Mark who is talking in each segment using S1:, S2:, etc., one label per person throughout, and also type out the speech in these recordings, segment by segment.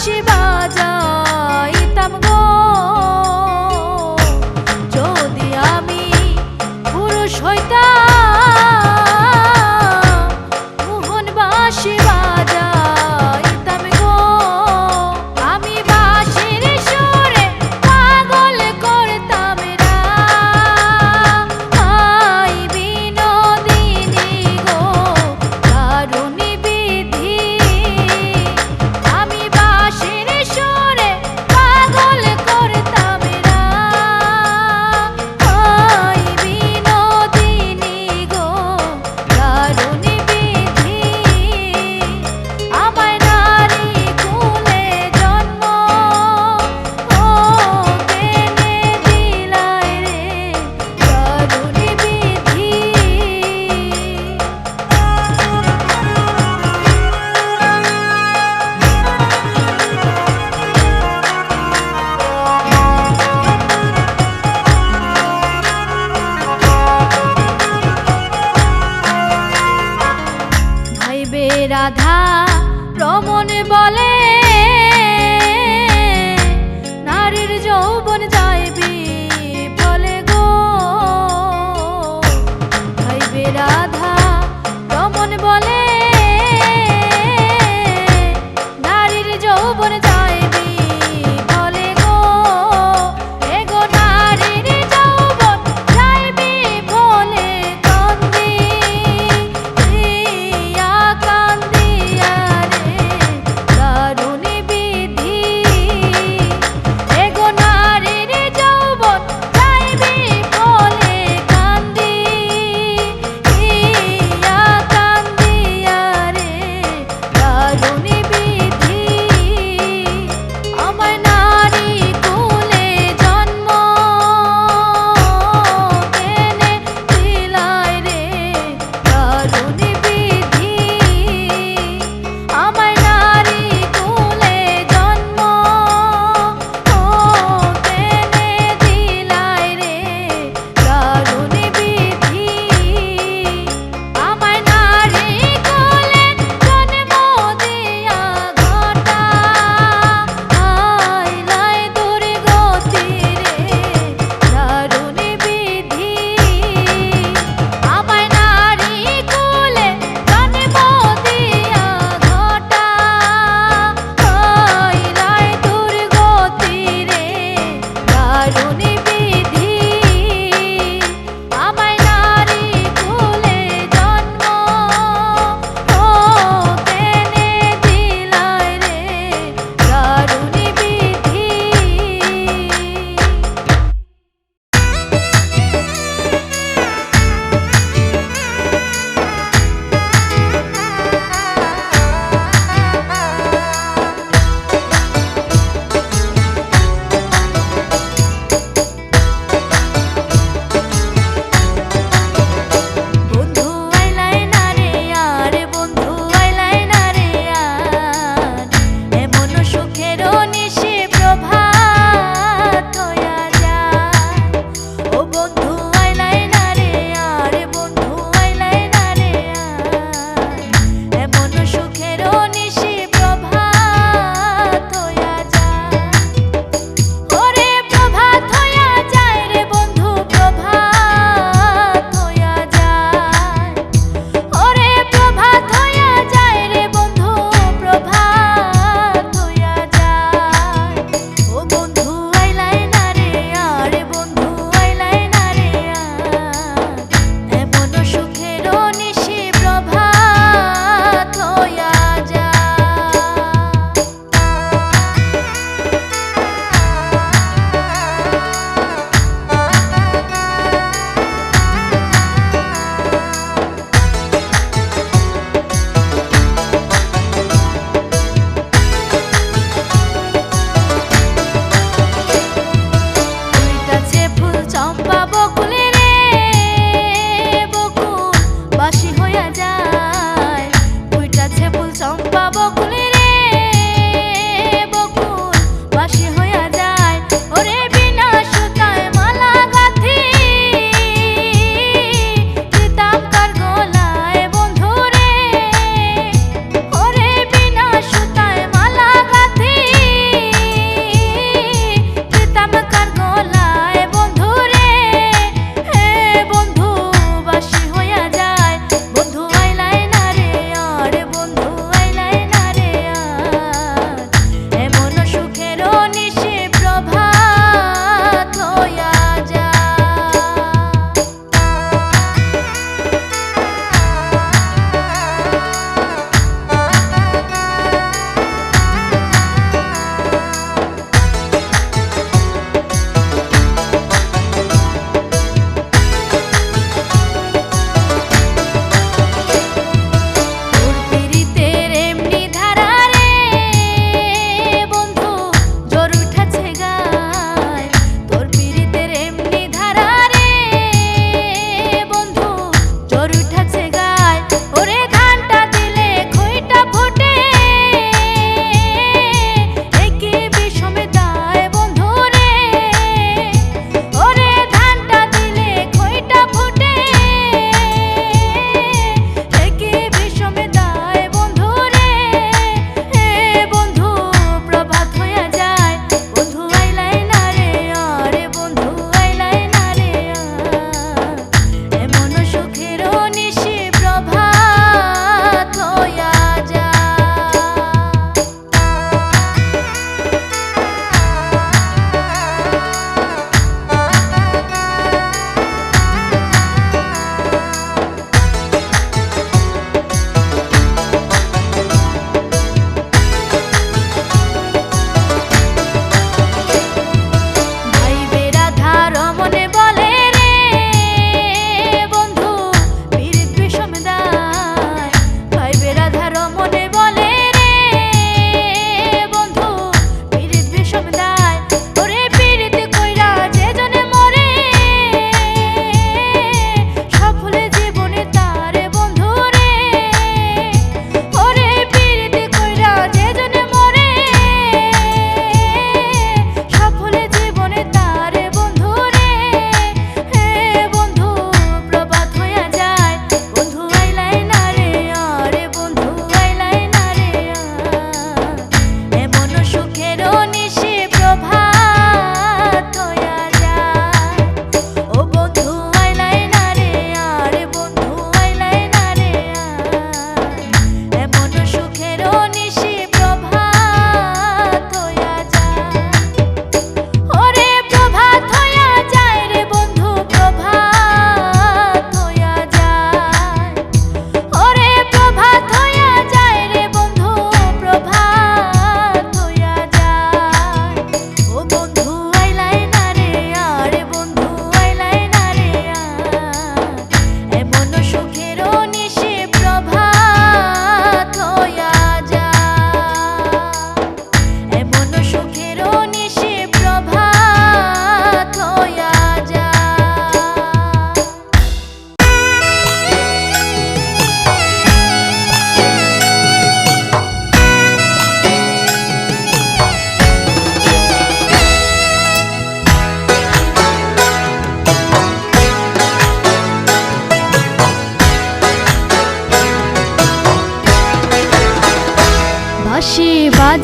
S1: বাঁশি বাজাইতাম গো, যদি আমি পুরুষ হইতাম মোহন বাঁশি বাজাইতাম গো। আমি বাঁশির সুরে পাগল করতাম না, আই বিনোদিনী গো কারুণী বিধি। আমি বাঁশির সুরে পাগল করতাম না, আই বিনোদিনী গো কারুণী বিধি। আমায় নারী কুলে জন্ম ও কেনে দিলাই রে কারুণী বিধি। ভাইবে রাধা রমণ বলে নারীর যৌবন যাইবি বলে গো। ভাইবে রাধা রমণ বলে নারীর যৌবন যাইবি বলে গো। এগো নারীর যৌবন যাইবি বলে কান্দি, ইয়া কান্দিয়া রে কারুণী বিধি। এগো নারীর যৌবন যাইবি বলে কান্দি, ইয়া কান্দিয়া রে কারুণী বিধি। আমায় নারী কুলে জন্ম কেনে দিলাই রে কারুণী বিধি। আমায় নারী কুলে জন্ম কেনে দিলাই রে কারুণী বিধি। আমায় নারী কুলে জন্ম দিয়া ঘটা আইলাই দুর্গতি রে কারুণী বিধি। আমায় নারী কুলে জন্ম দিয়া ঘটা আইলাই দুর্গতি রে কারুণী বিধি। আমায় নারী কুলে জন্ম কেনে দিলাই রে কারুণী বিধি। বন্ধু আইলাই না রে আর, বন্ধু আইলাই না রে আর, এমন সুখের নিশি প্রভাত হইয়া যায়। ও বন্ধু আইলাই না রে আর, বন্ধু আইলাই না রে আর, এমন সুখের নিশি প্রভাত হইয়া যায়। ওরে প্রভাত হইয়া যায় রে বন্ধু, প্রভাত হইয়া যায়। ওরে প্রভাত হইয়া যায় রে বন্ধু, প্রভাত হইয়া যায়।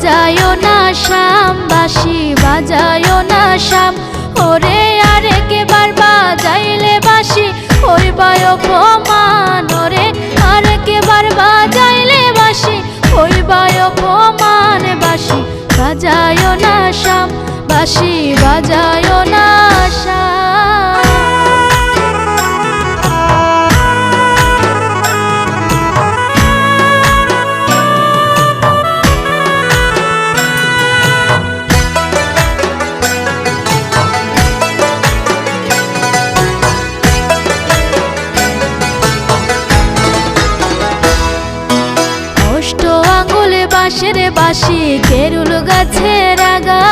S1: বাজায়ো না শাম বাঁশি বাজায়ো না শাম ওরে আরেকবার বাজাইলে বাঁশি হইবায় অপমান ওরে আরেকবার বাজাইলে বাঁশি হইবায় অপমান বাঁশি বাজায়ো না শাম বাঁশি বাজায়ো না শাম বাঁশের বাঁশি কেরুল গাছের আগা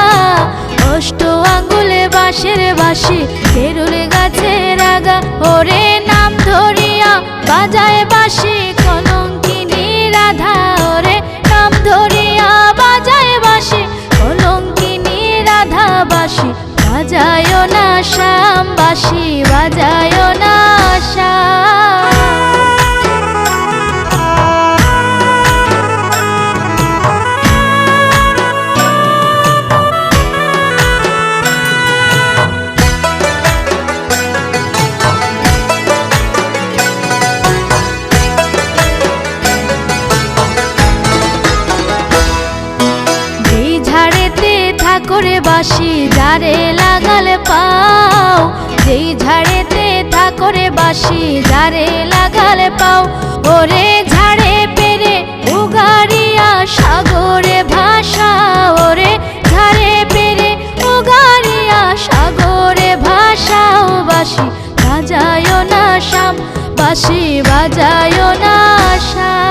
S1: অষ্ট আঙ্গুলে বাঁশের বাঁশি কেরুল গাছের আগা ওরে নাম ধরিয়া বাজায় বাঁশি কলঙ্কিনী রাধা ওরে নাম ধরিয়া বাজায় বাঁশি কলঙ্কিনী রাধা বাঁশি বাজায়ো না শাম বাঁশি বাজায়ো না শাম করে বাঁশি যারে লাগালে পাও যেই ঝাড়েতে থাকরে বাঁশি যারে লাগালে পাও ওরে ঝাড়ে পেরে উগারিয়া সাগরে ভাষা ওরে ঝাড়ে পেরে উগারিয়া সাগরে ভাষাও বাঁশি বাজায়ো না শাম বাঁশি বাজায়ো না শাম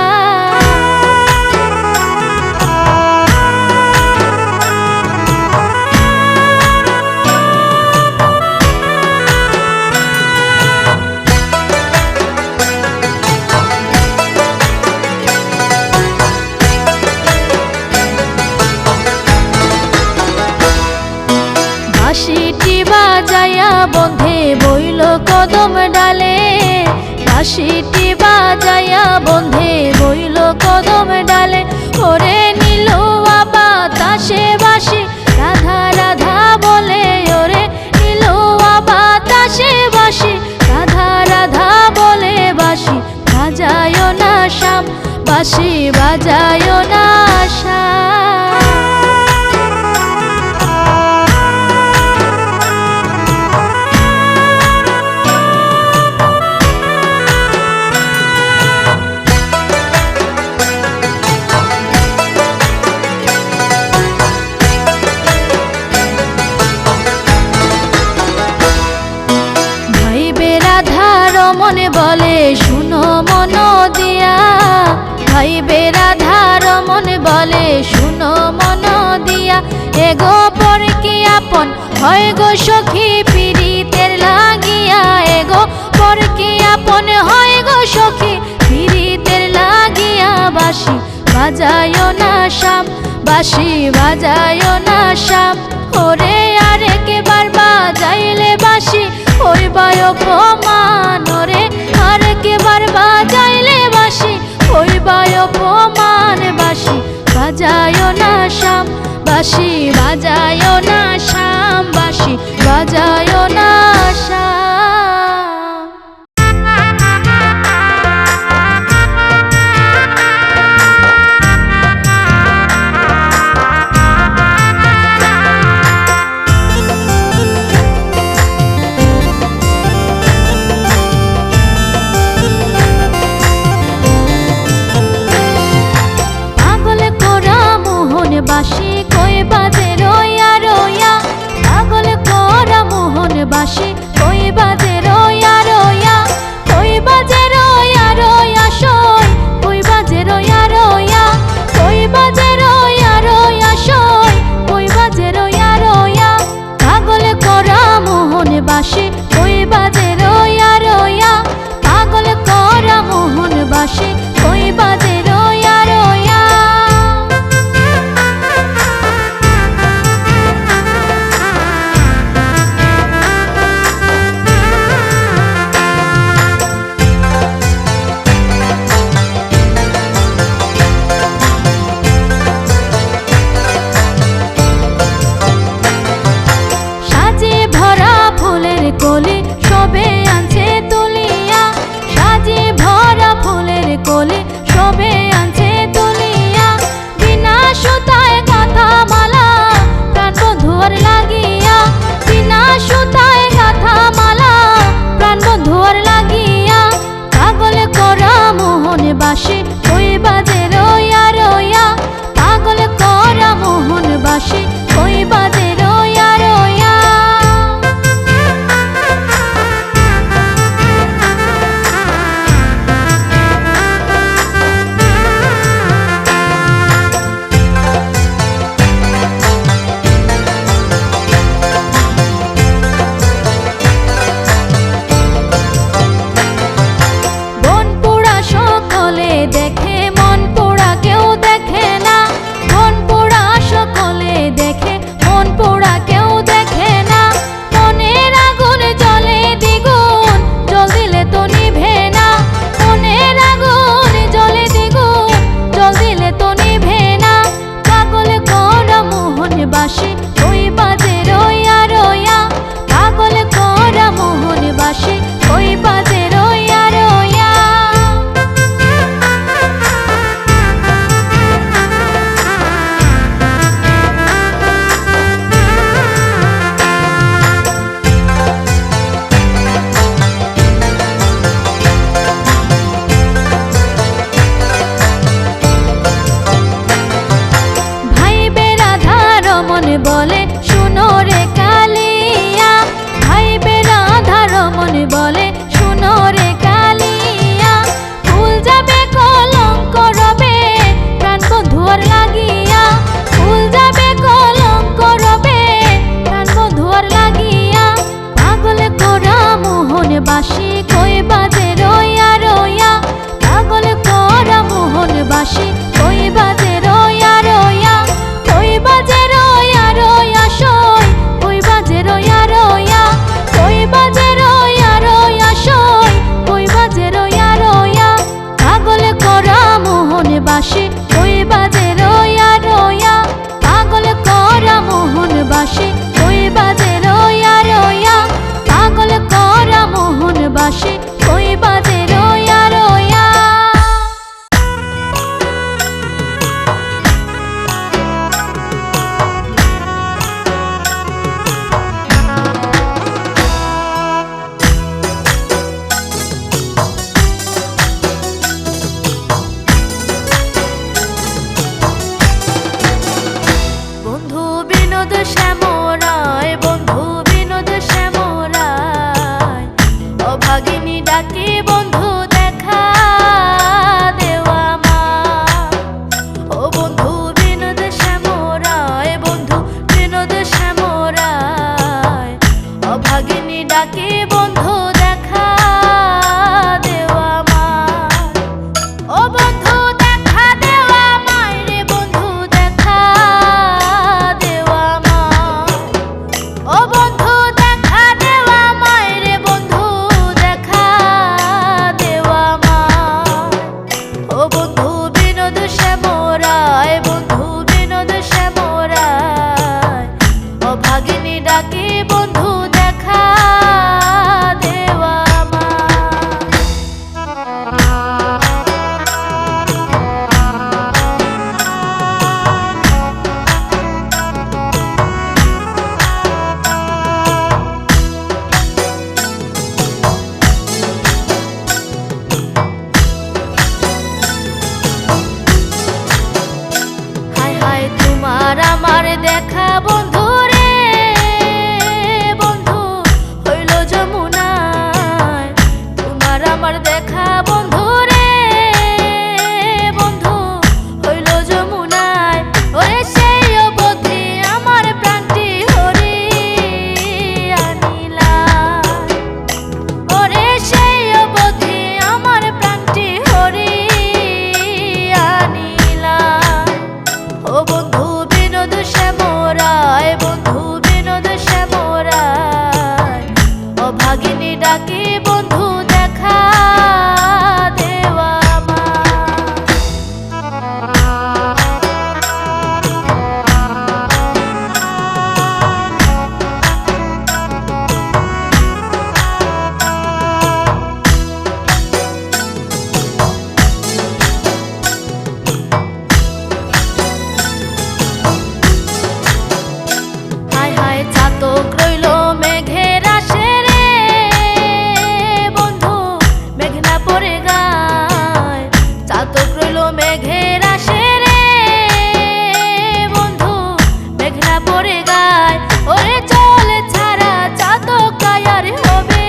S1: বাঁশিটি বাজায়া বন্ধে বইল কদম ডালে বাঁশিটি বাজায়া বন্ধে বইল কদম ডালে ওরে নীল বাতাসে বাঁশি রাধা রাধা বলে ওরে নীল বাতাসে বাঁশি রাধা রাধা বলে বাঁশি বাজায়ো না শাম বাঁশি বাজায়ো না শাম মনে বলে শুনো মন দিয়া ভাইবে রাধার মনে বলে শুনো মন দিয়া এগো পর কি আপন হয় গো সখী পীড়িতের লাগিয়া এগো পর কি আপন হয় গো সখী পীড়িতের লাগিয়া বাঁশি বাজায়ো না শাম বাঁশি বাজায়ো না শাম ওরে আরেকবার বাজাইলে বাঁশি হইবায় অপমান ওরে আরেকবার বাজাইলে বাঁশি হইবায় অপমান বাঁশি বাজায়ো না শাম বাঁশি বাজায়ো না শাম বাঁশি বাজায়ো না শাম বাঁশি কই বাজে রইয়া রইয়া পাগল করা মোহন বাঁশি কই বাজে রইয়া রইয়া কই বাজে রইয়া রইয়া সই কই বাজে রইয়া রইয়া কই বাজে রইয়া রইয়া সই কই বাজে রইয়া রইয়া পাগল করা মোহন বাঁশি কই বাজে রইয়া রইয়া পাগল করা মোহন বাঁশি কই বাজে রইয়া রইয়া বাসে কই বাজে রইয়া রইয়া, পাগল করা মোহন বাসে কই বাজে রইয়া রইয়া। বন্ধু বিনোদ শ্যামরায়, বন্ধু বিনোদ শ্যামরায়, অভাগিনী ডাকে বন্ধু দেখা দেওয়া মা। ও বন্ধু বিনোদ শ্যামরায়, বন্ধু বিনোদ শ্যামরায়, অভাগিনী ডাকে বন্ধু দেখা দেওয়া মা। ও বন্ধু দেখা দেওয়া মায় রে, বন্ধু দেখা দেওয়া মা। ও বন্ধু দেখা দেওয়া মায় রে, বন্ধু দেখা দেওয়া মা। ও বন্ধু বিনোদ শ্যামরায়, বন্ধু বিনোদ শ্যামরায়, অভাগিনী ডাকে বন্ধু দেখা দেওয়া মা। হায় হায় তোমার আমার দেখা বন্ধু রে, বন্ধু হইল যমুনায়। তোমার আমার দেখা বন্ধু রে, বন্ধু হইল যমুনায়। ওরে সেই অবধি আমার প্রাণটি হরিয়া নিলাম। ওরে সেই অবধি আমার প্রাণটি হরিয়া নিলাম। ও বন্ধু বিনোদ শ্যামরায়, বন্ধু বিনোদ শ্যামরায়, অভাগিনী ডাকে বন্ধু দেখা দেওয়া মা। হায় হায় চাতক রইল মেঘের আসে রে, বন্ধু মেঘনা পড়ে গায়। চাতক রইল মেঘের আসে রে, বন্ধু মেঘনা পড়ে গায়। ওরে জল ছাড়া চাতক গায়ার হবে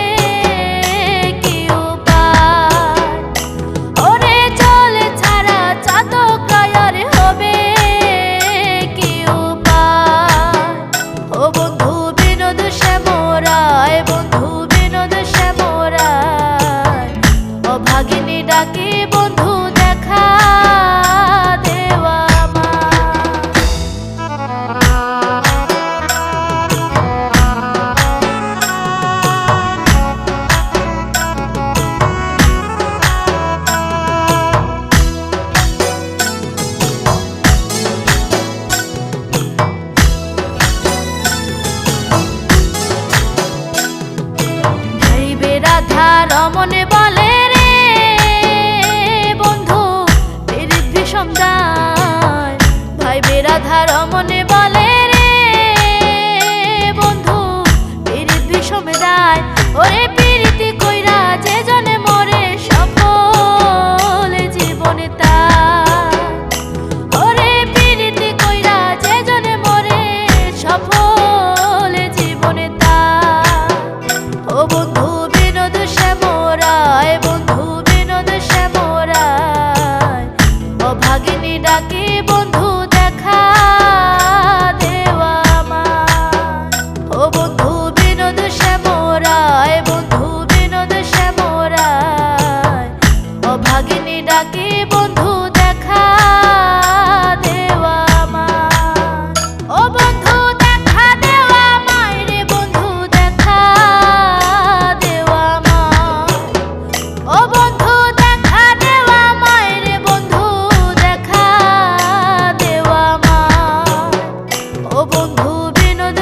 S1: কি উপায়? ওরে জল ছাড়া চাতক গায়ার হবে কি উপায়? ও বন্ধু বিনোদ শ্যামরায়, বন্ধু বিনোদ শ্যামরায়, অভাগিনী ডাকে বন্ধু দেখা দেওয়া মা। ভাইবে রাধা রমনে বলে রে, বন্ধু পীড়িত বিষম দায়। ভাইবে রাধা রমনে বলে রে, বন্ধু পীড়িত বিষম দায়। ওরে পীড়িতি কইরা যে জনে মরে সফল জীবনে তার। ওরে পীড়িতি কইরা যে জনে মরে সফল জীবনে তার। ও বন্ধু বিনোদ শ্যামরায়, বন্ধু বিনোদ শ্যামরায়, অভাগিনী ডাকে বন্ধু দেখা দেওয়া মা। ও বন্ধু বিনোদ শ্যামরায়, বন্ধু বিনোদ শ্যামরায়, অভাগিনী ডাকে বন্ধু দেখা দেওয়া মা। ও বন্ধু দেখা দেওয়া মায় রে, বন্ধু দেখা দেওয়া মা। ও বন্ধু দেখা দেওয়া মায় রে, বন্ধু দেখা দেওয়া মা। ও বন্ধু বিনোদ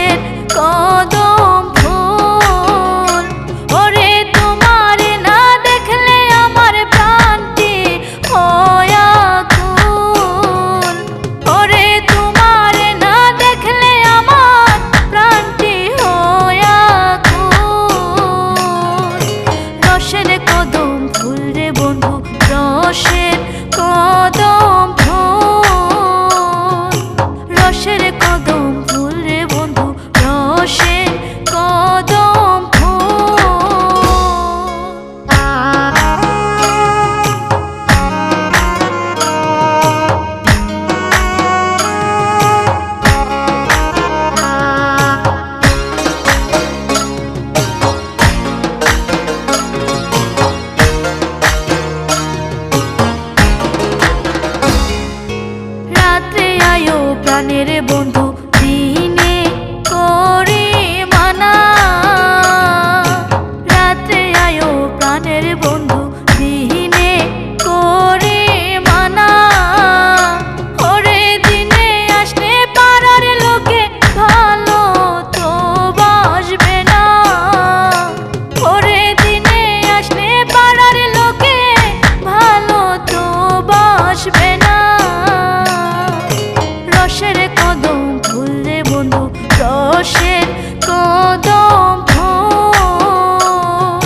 S1: রসের কদম ফুল। ওরে তোমার না দেখলে আমার প্রাণটি হয় আকুল। ওরে তোমার না দেখলে আমার প্রাণটি হয় আকুল। রসের কদম ফুল রে বন্ধু, রসের কদম ফুল। রসের কদম ফুল রে বন্ধু, রসের কদম ফুল। রাত্রে আয়ো প্রাণের বন্ধু, দিনে করি মানা। রাত্রে আয়ো প্রাণের বন্ধু, দিনে করি মানা। ওরে দিনে আসলে পাড়ার লোকে ভালো তো বাসবে না। ওরে দিনে আসলে পাড়ার লোকে ভালো তো বাসবে না। রসের কদম ফুল রে বন্ধু, রসের কদম ফুল।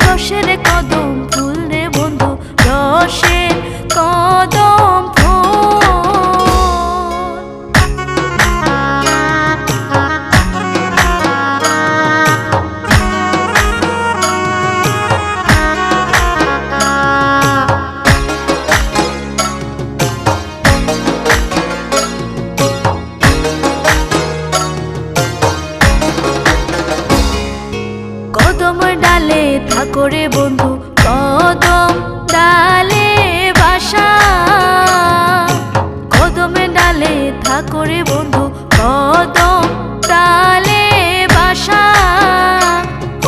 S1: রসের কদম ফুল রে বন্ধু, রসের কদম ফুল। কদম ডালে থাকো রে বন্ধু, কদম ডালে বাসা। কদম ডালে থাকো রে বন্ধু, কদম ডালে বাসা।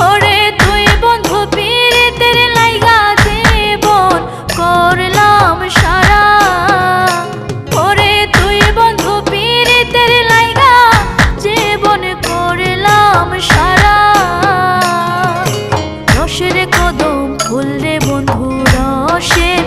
S1: ওরে তুই বন্ধু পীড়িতের লাইগা জীবন করলাম সারা। ওরে তুই বন্ধু পীড়িতের লাইগা জীবন করলাম সারা। রসের কদম ফুল রে বন্ধু, রসের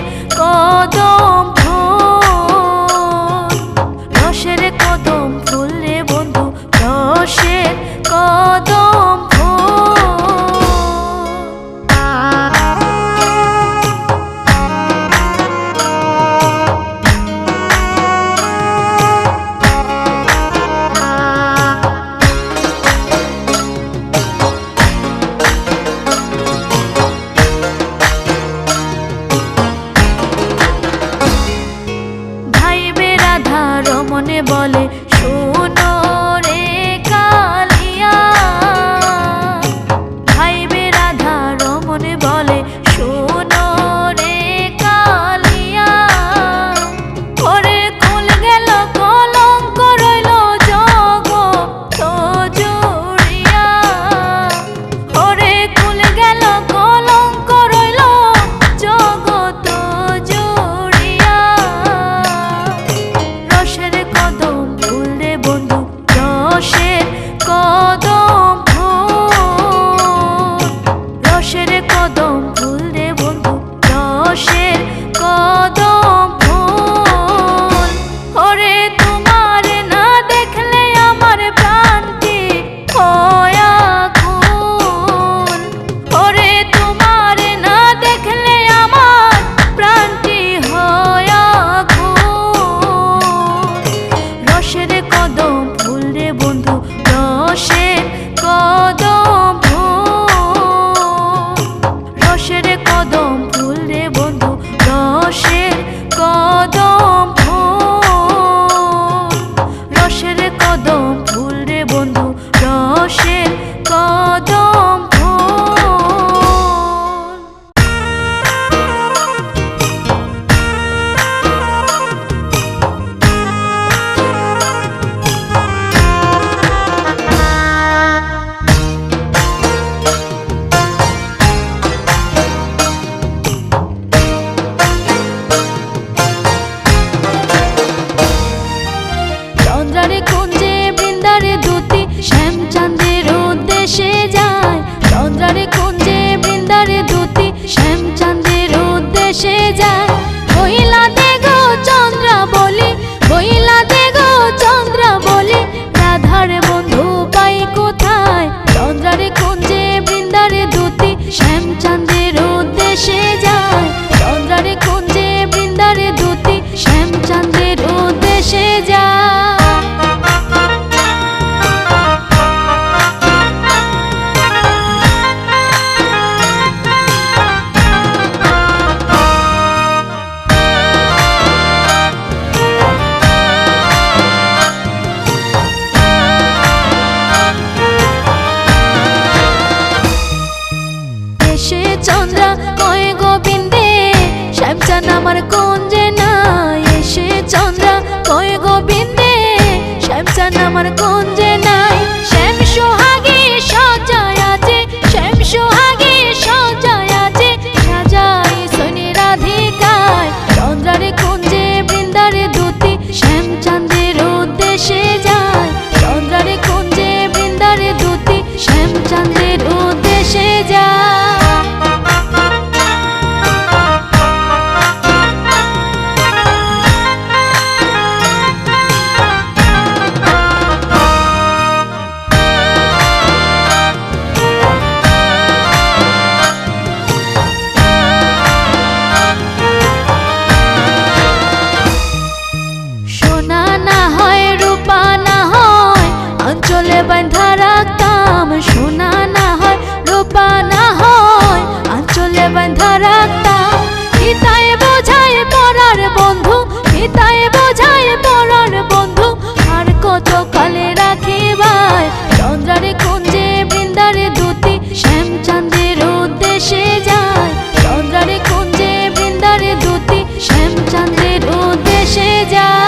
S1: বাঁধা রাখতাম, সোনা না হয় রূপা না হয় আঁচলে বাঁধা রাখতাম। হিতায় বোঝায় পরার বন্ধু, হিতায় বোঝায় পরার বন্ধু, আর কত কালে রাখি ভাই। চন্দ্রারে কুঞ্জে বৃন্দারে দুতি, শ্যামচাঁদের উদ্দেশ্যে যায়। চন্দ্রারে কুঞ্জে বৃন্দারে দুতি, শ্যামচাঁদের উদ্দেশ্যে যায়।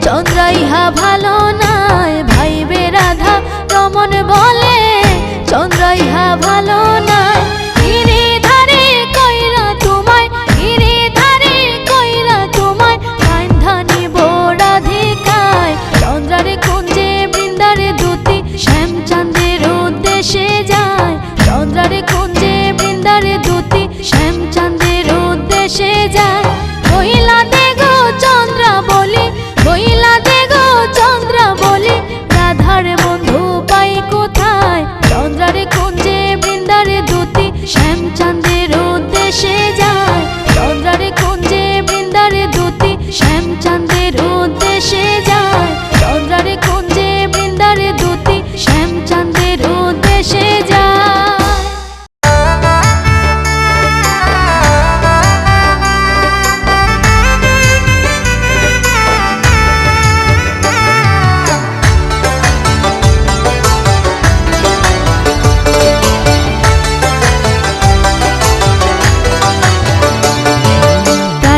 S1: চন্দ্রা ইহা ভালো নয়, ভাইবে রাধা রমন বলে চন্দ্রা ইহা ভালো নয়। গিরিধারে কইরা তোমায়, গিরিধারে কইরা তোমায় বাঁধা নিব রাধিকায়। চন্দ্রারে কুঞ্জে বৃন্দারে দুতি, শ্যামচাঁদের উদ্দেশ্যে যায়। চন্দ্রারে কুঞ্জে বৃন্দারে দুতি, শ্যামচাঁদের উদ্দেশ্যে যায়। বইলা দে গো চন্দ্রা বলি, বইলা দে গো চন্দ্রা বলি, রাধার বন্ধু পাই কোথায়। চন্দ্রারে কুঞ্জে বৃন্দারে দুতি, শ্যামচাঁদের উদ্দেশ্যে যায়। চন্দ্রারে কুঞ্জে বৃন্দারে দুতি, শ্যামচাঁদের উদ্দেশ্যে যায়। চন্দ্রারে কুঞ্জে বৃন্দারে দুতি, শ্যামচাঁদের উদ্দেশ্যে যায়।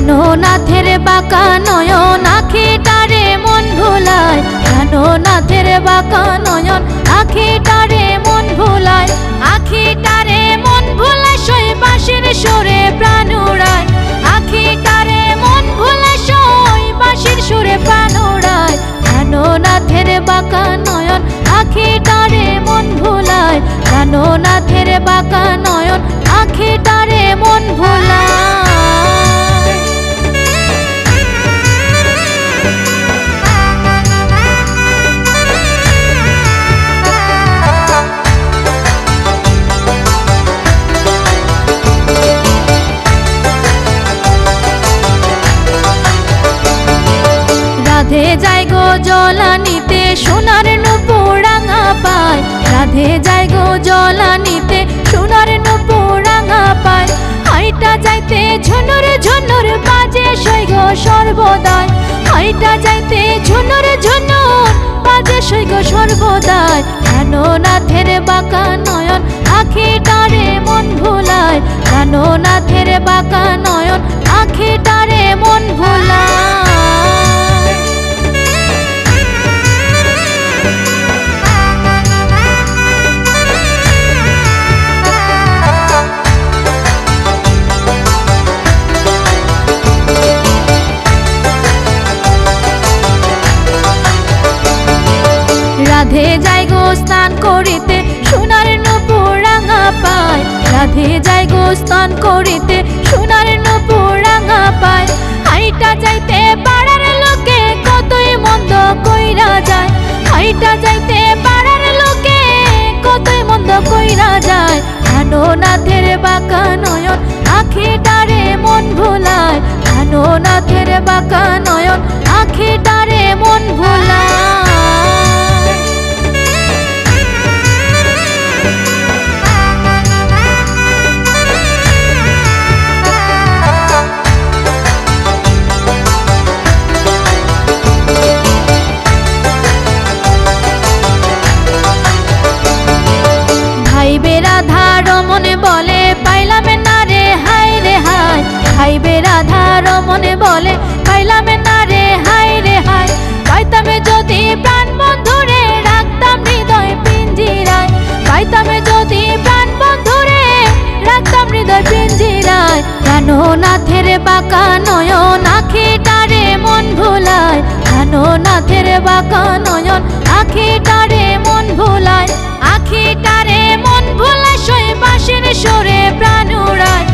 S1: প্রাণনাথের বাঁকা নয়ন আখিটারে মন ভুলায়, প্রাণনাথের বাঁকা নয়ন আখিটারে মন ভুলায়। আখিটারে মন ভুলায় সই বাঁশির সুরে প্রাণ উড়ায়। আখিটারে মন ভুলায় সই বাঁশির সুরে প্রাণ উড়ায়। প্রাণনাথের বাঁকা নয়ন আখিটারে মন ভুলায়, প্রাণনাথের বাঁকা নয়ন আখিটারে মন ভুলায়। রাধে যায় গো জলানিতে সোনার নূপুর রাঙা পায়। রাধে যায় গো জলানিতে সোনার নূপুর রাঙা পায়। হাইটা যাইতে ঝুনুর ঝুনুর বাজে সই গো সর্বদাই। হাইটা যাইতে ঝুনুর ঝুনুর বাজে সই গো সর্বদাই। প্রাণনাথের বাঁকা নয়ন আখিটারে মন ভুলায়, প্রাণনাথের বাঁকা নয়ন আখিটারে মন ভুলায়। রাধে যায় গো স্নান করিতে সোনার নূপুর রাঙা পায়। রাধে যায় গো স্নান করিতে সোনার নূপুর রাঙা পায়। হাইটা যাইতে পাড়ার লোকে কতই মন্দ কইরা যায়। হাইটা যাইতে পাড়ার লোকে কতই মন্দ কইরা যায়। প্রাণনাথের বাঁকা নয়ন আখিটারে মন ভুলায়, প্রাণনাথের বাঁকা নয়ন আখিটারে মন ভুলায়। ভাইবে রাধা রমন বলে পাইলাম না রে হায় রে হায়। ভাইবে রাধা রমন বলে পাইলাম না রে হায় রে হায়। পাইতাম যদি প্রাণ বন্ধুরে রাখতাম হৃদয় পিঞ্জিরায়। পাইতাম যদি প্রাণ বন্ধুরে রাখতাম হৃদয় পিঞ্জিরায়। প্রাণনাথের বাঁকা নয়ন আখিটারে মন ভুলায়, প্রাণনাথের বাঁকা নয়ন আখিটারে মন ভুলায়। আখিটারে মন ভুলায় সই বাঁশির সুরে প্রাণ উড়ায়।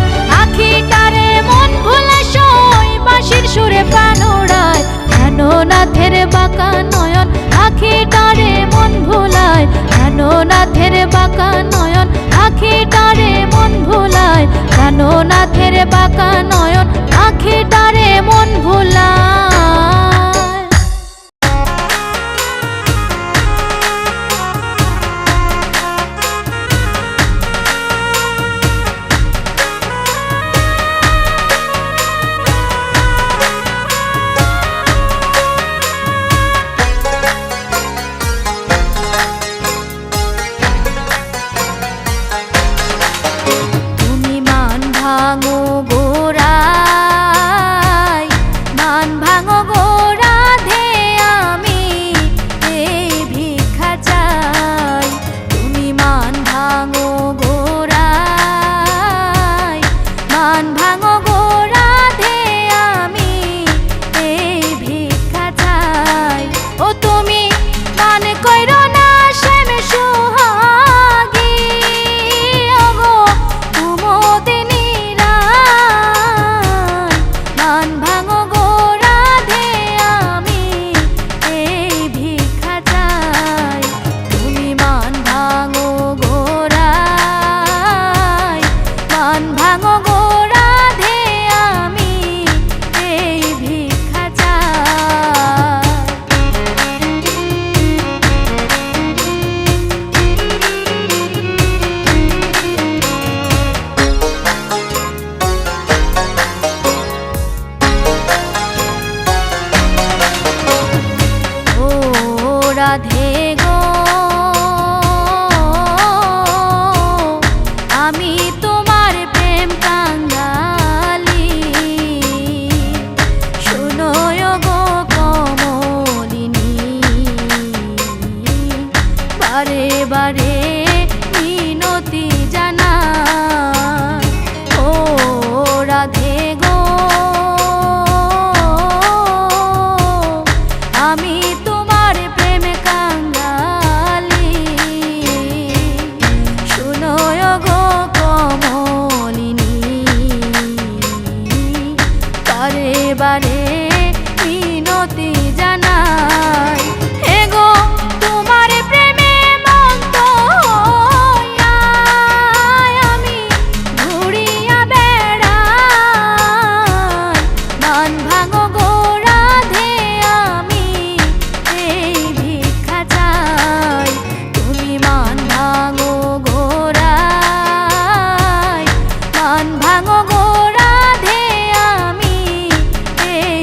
S1: জগন্নাথের বাঁকা নয়ন আখিটারে মন ভুলায়। তুমি মান ভাঙো গোড়ায়, মান ভাঙো গোড়া ধে আমি এই ভিক্ষা চাই। তুমি মান ভাঙো গোড়ায়, মান ভাঙো গোড়া ধে আমি এই ভিক্ষা চাই। ও তুমি মান কইরো না শ্যাম সোহাগী, ওগো কুমুদিনী রায়। মান ভাঙো গোড়া ধে আমি এই ভিক্ষা চাই। তুমি মান ভাঙো গোড়ায়, মান ভাঙো গোড়া ধে আমি এই ভিক্ষা চাই। ও রাধে গো, আমি তোমার প্রেম কাঙ্গালি। শোনো গো কমলিনী, বারে বারে মিনতি জানাই। ও রাধে গো, আমি তোমার প্রেম কাঙ্গালি। শোনো গো কমলিনী, বারে বারে মিনতি জানাই। হে গো তোমার প্রেমে মত্ত হইয়া আমি ঘুরিয়া বেড়াই। মান ভাঙো গোড়া ধে আমি এই ভিক্ষা চাই। তুমি মান ভাঙো গোড়ায়, মান ভাঙো গোড়া ধে আমি এই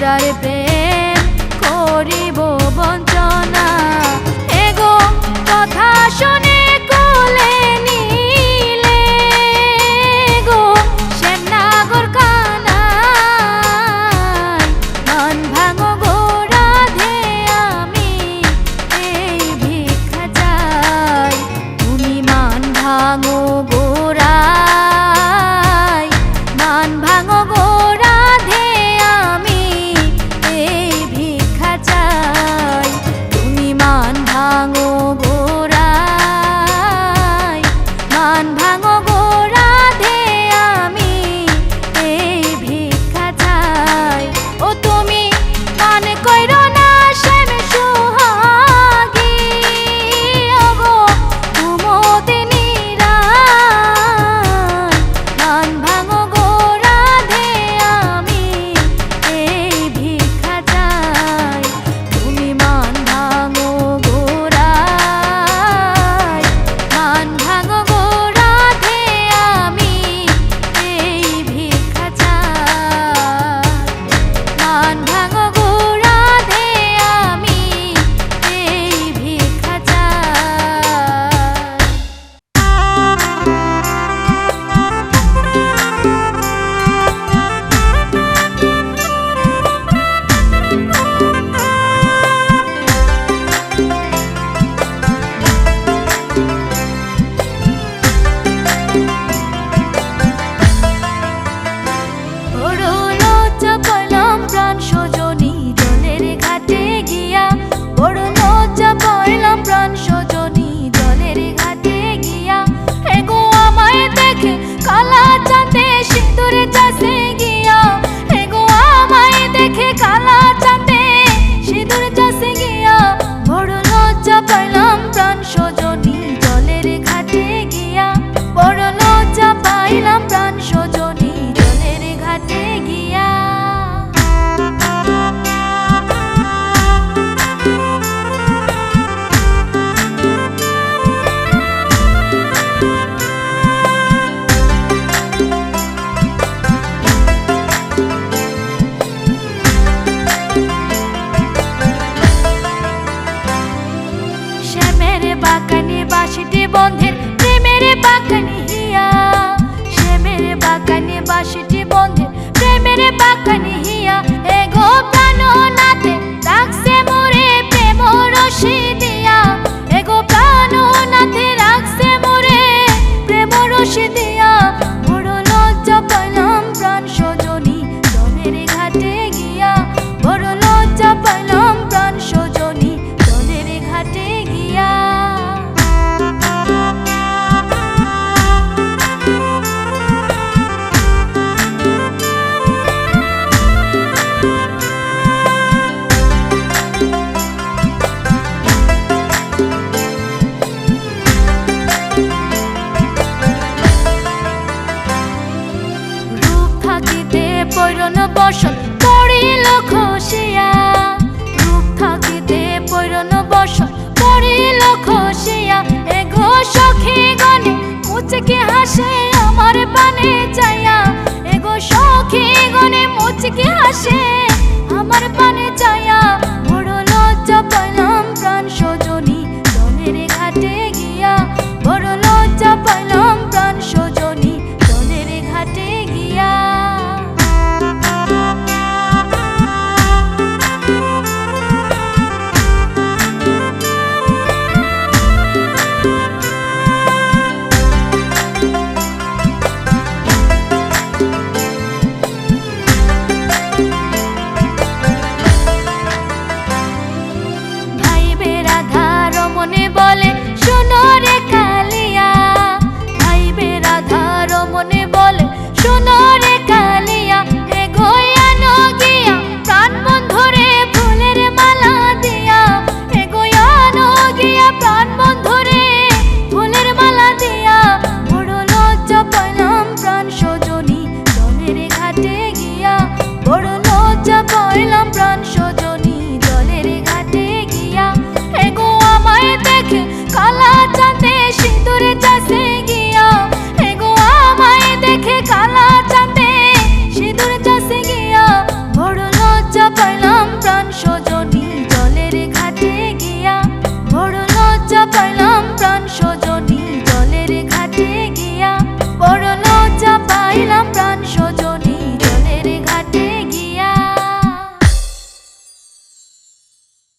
S1: যার প্রেম করিব বঞ্চনা। এগো কথা শুনে কোলে নিলে গো শ্যামনগর কানাই, মান ভাঙো গো রাধে আমি এই ভিক্ষা চাই। তুমি মান ভাঙো গো রাই, মান ভাঙো গো রাধে আমি এই ভিক্ষা চাই। তুমি মান ভাঙো গো রাই, মান ভাঙো গো রাধে আমি এই ভিক্ষা চাই। ও তুমি মান কইরো না শ্যাম সোহাগী, ওগো কুমুদিনী রায়, মান ভাঙো গো রাধে আমি এই ভিক্ষা চাই। তুমি মান ভাঙো গো রাই, মান ভাঙো গো রাধে আমি এই ভিক্ষা চাই। মান ভাঙো গো রাধে আমি এই ভিক্ষা বড় লজ্জা পাইলাম প্রাণ সজনী জলের ঘাটে গিয়া, বড় লজ্জা পাইলাম প্রাণ সজনী জলের ঘাটে গিয়া। এগো আমায় দেখে কালা চাঁদে সিঁদুরে চাষে গিয়া, এগো আমায় দেখে কালা চাঁদে সিঁদুরে চাষে গিয়া। বড় লজ্জা পাইলাম প্রাণ সজনী জলের ঘাটে গিয়া, বড় লজ্জা পাইলাম প্রাণ সজনী জলের ঘাটে গিয়া। শ্যামের বাগানে বাঁশিটি বন্ধের প্রেমের বাগানে হিয়া, শ্যামের বাগানে বাঁশিটি বন্ধের প্রেমের বাগানে হিয়া। এগো প্রাণনাথে রাখছে মোরে প্রেম রশি দিয়া, এগো প্রাণনাথে রাখছে মোরে প্রেম রশি দিয়া। বড় লজ্জা পাইলাম প্রাণ সজনী জলের ঘাটে গিয়া, বড় লজ্জা পাইলাম প্রাণ সজনী জলের ঘাটে গিয়া। রূপ থাকিতে পৈরন বসন পড়িল খসিয়া, রূপ থাকিতে পৈরন বসন পড়িল খসিয়া। এগো সখী গণে মুচকি হাসে আমার পানে চাইয়া, এগো সখী গণে মুচকি হাসে আমার পানে চাইয়া।